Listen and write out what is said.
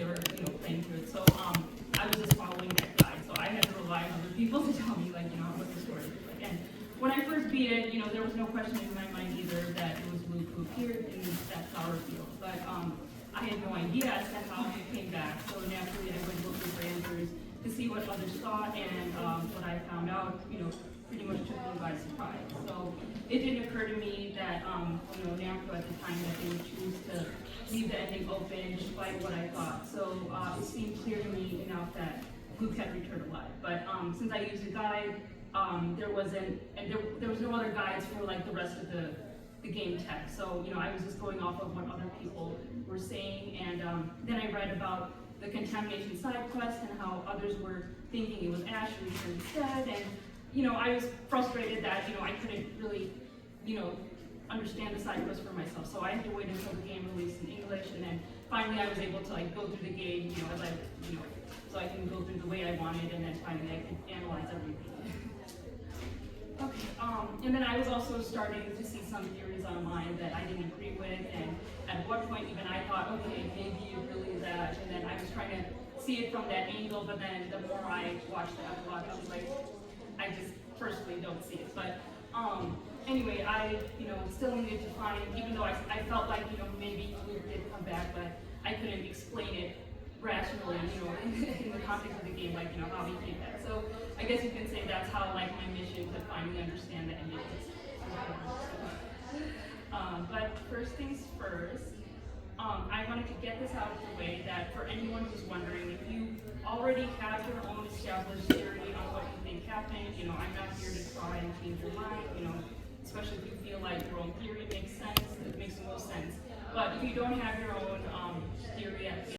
they were, playing through it. So I was just following that guide. So I had to rely on other people to tell me, what the story was like. And when I first beat it, there was no question in my mind either that it was Luke who appeared in that flower field. But I had no idea as to how he came back. So naturally, I went looking for answers to see what others thought, and what I found out, pretty much took me by surprise. So it didn't occur to me that, Namco at the time that they would choose to leave the ending open despite what I thought. So it seemed clear to me enough that Luke had returned alive. But since I used a guide, there wasn't, and there was no other guides for like the rest of the game text. So, I was just going off of what other people were saying, and then I read about the contamination side quest and how others were thinking it was Ash who returned instead, and I was frustrated that I couldn't really understand the side quest for myself. So I had to wait until the game released in English, and then finally I was able to go through the game, as I so I can go through the way I wanted, and then finally I could analyze everything. Okay, and then I was also starting to see some theories online that I didn't agree with, and at one point even I thought, okay, maybe it really is Ash, and then I was trying to see it from that angle, but then the more I watched the epilogue, I was like, I just personally don't see it. But anyway, I still needed to find, even though I felt like maybe Luke did come back, but I couldn't explain it rationally, in the context of the game, how he came back. So I guess you can say that's how my mission to finally understand the ending is. But first things first, I wanted to get this out of the way that for anyone who's wondering, if you already have your own established theory on what you think happened, I'm not here to try and change your mind, especially if you feel like your own theory makes sense, it makes the most sense. But if you don't have your own